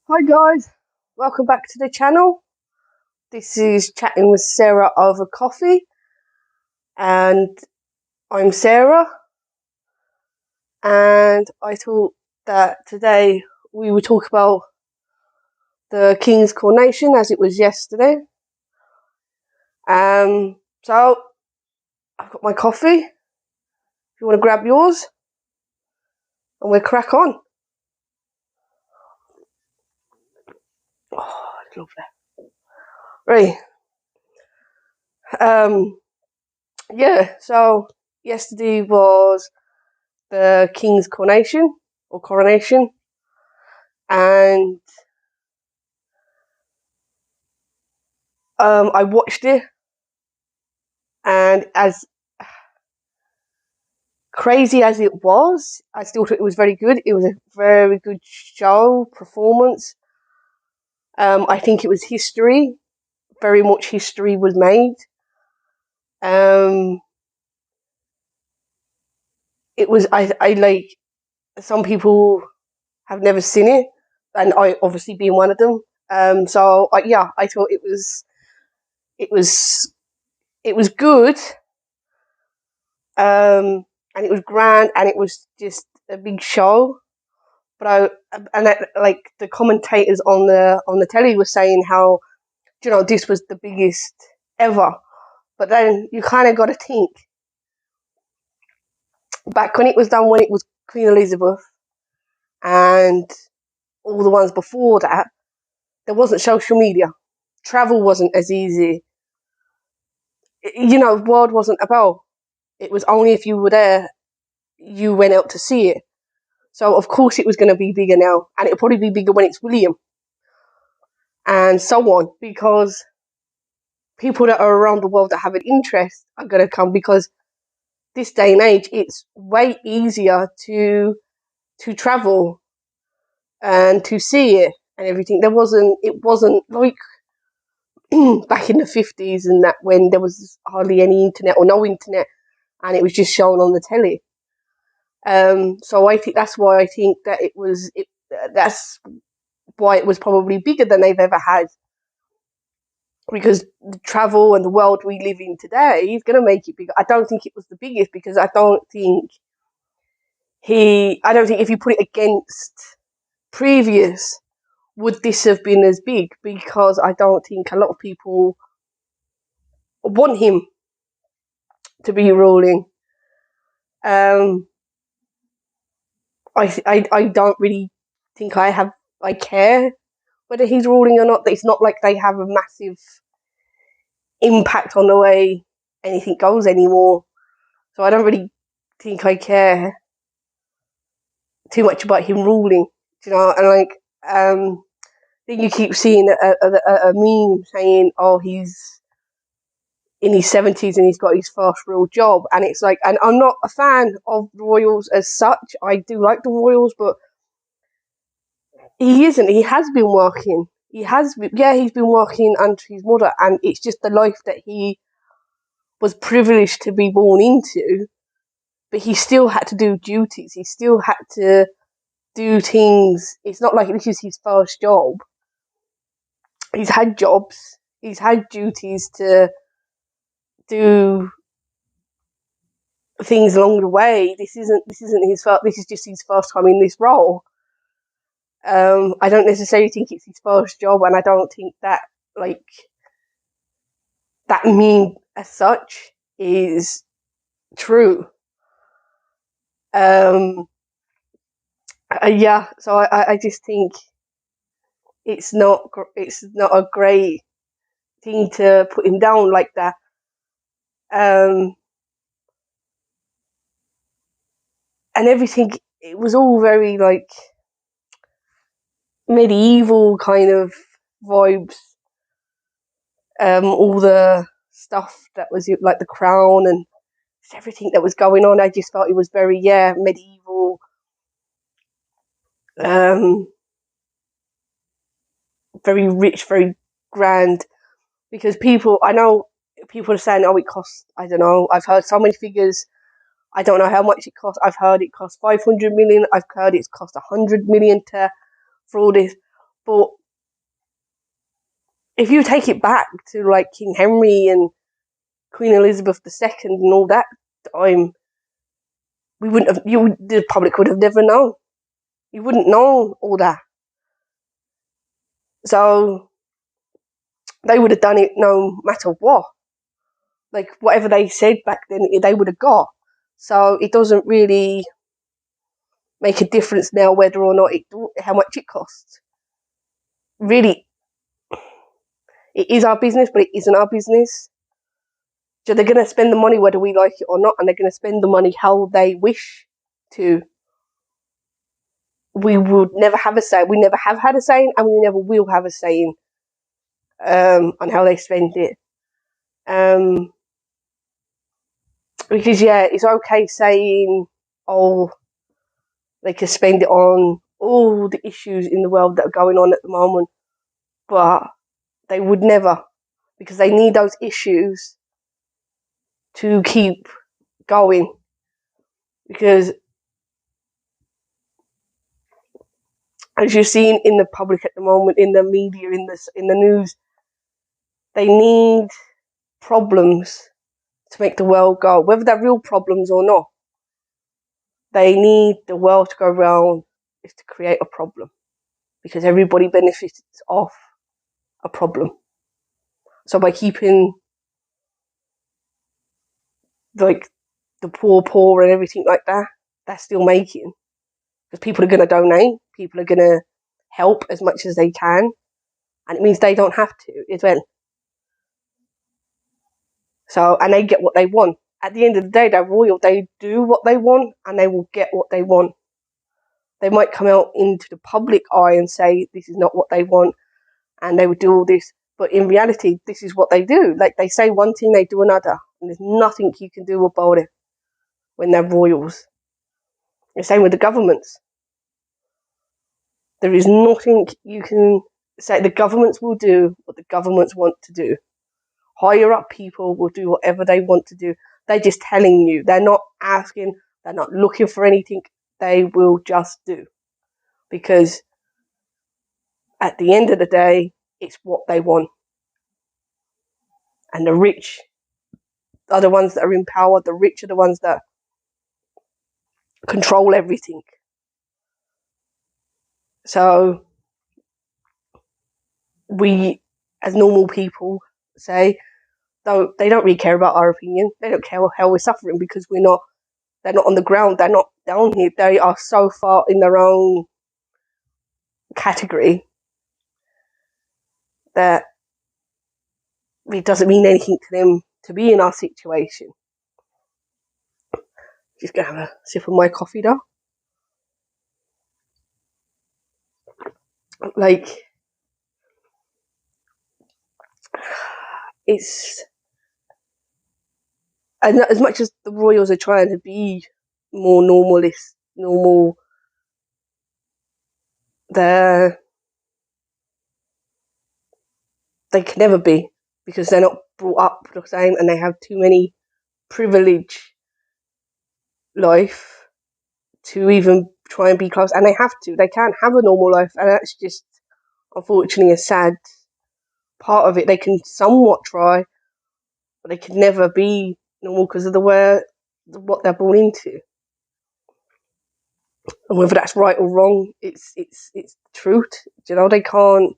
Hi guys, welcome back to the channel. This is Chatting with Sarah over coffee, and I'm Sarah, and I thought that today we would talk about the King's Coronation as it was yesterday. So I've got my coffee. If you want to grab yours, and we'll crack on. Oh, I love that. Right. Yeah. So yesterday was the King's Coronation or Coronation, and I watched it, and as crazy as it was, I still thought it was very good. It was a very good show, performance. I think it was history. Very much history was made. It was, I like, some people have never seen it, and I obviously being one of them. So yeah, I thought it was good. And it was grand, and it was just a big show. But like the commentators on the telly were saying how, this was the biggest ever. But then you kind of got to think back when it was done, when it was Queen Elizabeth and all the ones before that, there wasn't social media. Travel wasn't as easy. The world wasn't about. It was only if you were there, you went out to see it. So of course it was going to be bigger now, and it'll probably be bigger when it's William, and so on, because people that are around the world that have an interest are going to come, because this day and age it's way easier to travel and to see it and everything. It wasn't like back in the 50s and that, when there was hardly any internet or no internet, and it was just shown on the telly. So I think that's why I think that that's why it was probably bigger than they've ever had, because the travel and the world we live in today is going to make it bigger. I don't think it was the biggest, because I don't think if you put it against previous, would this have been as big, because I don't think a lot of people want him to be ruling. I don't really think I care whether he's ruling or not. It's not like they have a massive impact on the way anything goes anymore. So I don't really think I care too much about him ruling, and like, then you keep seeing a meme saying, oh, he's in his 70s and he's got his first real job, and it's like, and I'm not a fan of the royals as such. I do like the royals, but he has been working. He's been working under his mother, and it's just the life that he was privileged to be born into, but he still had to do duties. He still had to do things. It's not like this is his first job. He's had jobs. He's had duties to do things along the way. This isn't his first. This is just his first time in this role. I don't necessarily think it's his first job, and I don't think that that meme as such is true. Yeah. So I just think it's not a great thing to put him down like that. And everything, it was all very like medieval kind of vibes. All the stuff that was like the crown and everything that was going on, I just felt it was very medieval. Very rich, very grand. Because I know people are saying, oh, it costs, I don't know, I've heard so many figures. I don't know how much it costs. I've heard it costs 500 million. I've heard it's cost 100 million for all this. But if you take it back to like King Henry and Queen Elizabeth II and all that time, we wouldn't have. The public would have never known. You wouldn't know all that. So they would have done it no matter what. Like whatever they said back then, they would have got. So it doesn't really make a difference now whether or not how much it costs. Really, it is our business, but it isn't our business. So they're going to spend the money whether we like it or not, and they're going to spend the money how they wish to. We would never have a say. We never have had a say, and we never will have a say on how they spend it. Because it's okay saying, oh, they can spend it on all the issues in the world that are going on at the moment, but they would never, because they need those issues to keep going. Because as you're seeing in the public at the moment, in the media, in the news, they need problems to make the world go, whether they're real problems or not. They need the world to go round is to create a problem, because everybody benefits off a problem. So by keeping like the poor and everything like that, they're still making, because people are going to donate, people are going to help as much as they can, and it means they don't have to as well. So, and they get what they want. At the end of the day, they're royal. They do what they want, and they will get what they want. They might come out into the public eye and say this is not what they want, and they would do all this. But in reality, this is what they do. Like, they say one thing, they do another, and there's nothing you can do about it when they're royals. The same with the governments. There is nothing you can say. The governments will do what the governments want to do. Higher up people will do whatever they want to do. They're just telling you. They're not asking. They're not looking for anything. They will just do. Because at the end of the day, it's what they want. And the rich are the ones that are in power. The rich are the ones that control everything. So we, as normal people, say, they don't really care about our opinion. They don't care how we're suffering, because they're not on the ground. They're not down here. They are so far in their own category that it doesn't mean anything to them to be in our situation. Just gonna have a sip of my coffee though. Like, it's, and as much as the royals are trying to be more normal, they can never be, because they're not brought up the same, and they have too many privilege life to even try and be close, and they have to. They can't have a normal life, and that's just unfortunately a sad part of it. They can somewhat try, but they can never be normal because of what they're born into. And whether that's right or wrong, it's the truth. They can't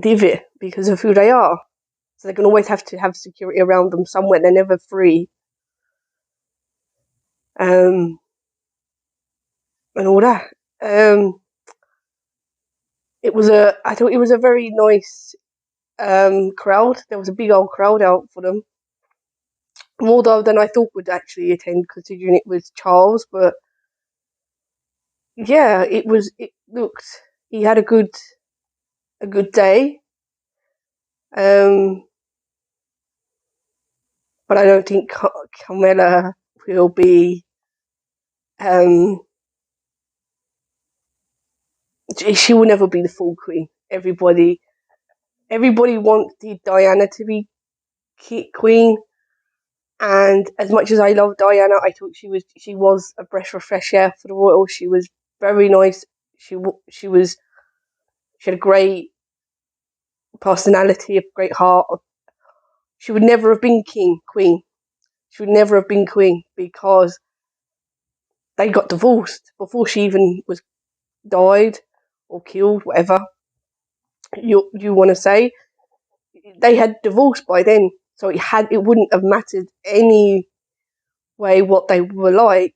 live it because of who they are. So they're going to always have to have security around them somewhere. They're never free. And all that. I thought it was a very nice crowd. There was a big old crowd out for them. More than I thought would actually attend, considering it was Charles. But yeah, it looked, he had a good day. But I don't think Camilla will be. She will never be the full queen. Everybody wanted Diana to be queen, and as much as I love Diana, I thought she was a breath of fresh air for the royal. She was very nice. She had a great personality, a great heart. She would never have been queen. She would never have been queen because they got divorced before she even was died or killed, whatever you want to say. They had divorced by then, so it wouldn't have mattered any way what they were like,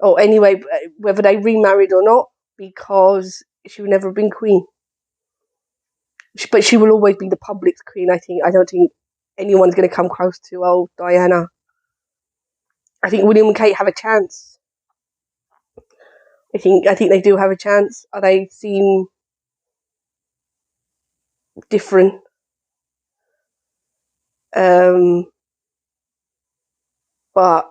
or anyway whether they remarried or not, because she would never have been queen. But she will always be the public's queen. I don't think anyone's going to come close to old Diana. I think William and Kate have a chance. I think they do have a chance. They seem different. But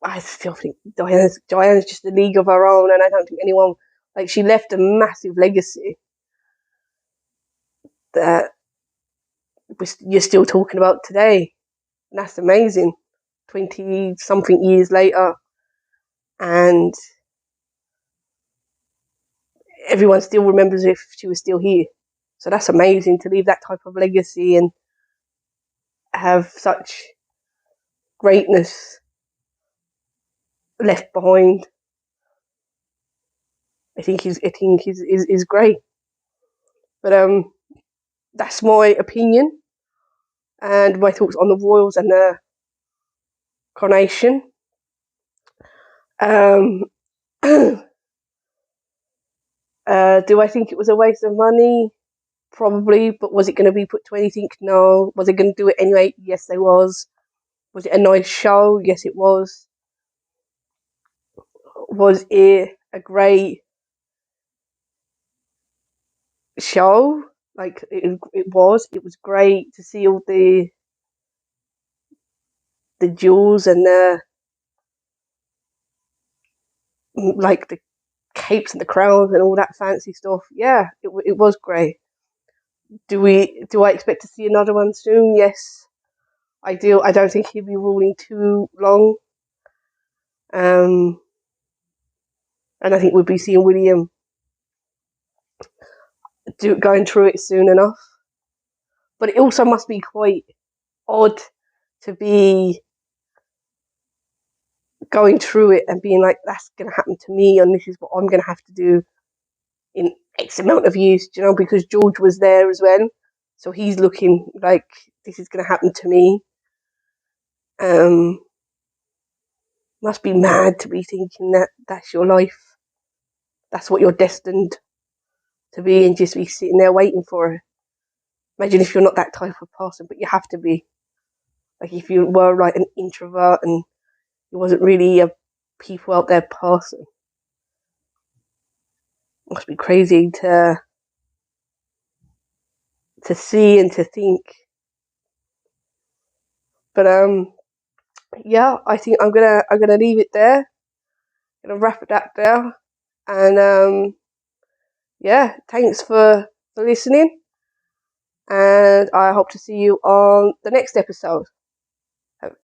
I still think Diana's just a league of her own, and I don't think anyone, like, she left a massive legacy that you're still talking about today. And that's amazing. 20-something years later, and everyone still remembers if she was still here. So that's amazing to leave that type of legacy and have such greatness left behind. I think is great. But that's my opinion and my thoughts on the royals and the coronation. Do I think it was a waste of money? Probably, but was it going to be put to anything? No. Was it going to do it anyway? Yes, they was. Was it a nice show? Yes, it was. Was it a great show? Like, it was. It was great to see all the jewels and the capes and the crowns and all that fancy stuff. Yeah, it was great. Do I expect to see another one soon? Yes, I do. I don't think he'll be ruling too long. And I think we'll be seeing William going through it soon enough. But it also must be quite odd to be going through it and being like, that's going to happen to me, and this is what I'm going to have to do in X amount of years, because George was there as well. So he's looking like this is going to happen to me. Must be mad to be thinking that that's your life. That's what you're destined to be, and just be sitting there waiting for it. Imagine if you're not that type of person, but you have to be. Like, if you were like an introvert and you wasn't really a people out there person. Must be crazy to see and to think. But yeah, I think I'm gonna leave it there. Gonna wrap it up there. And yeah, thanks for listening. And I hope to see you on the next episode.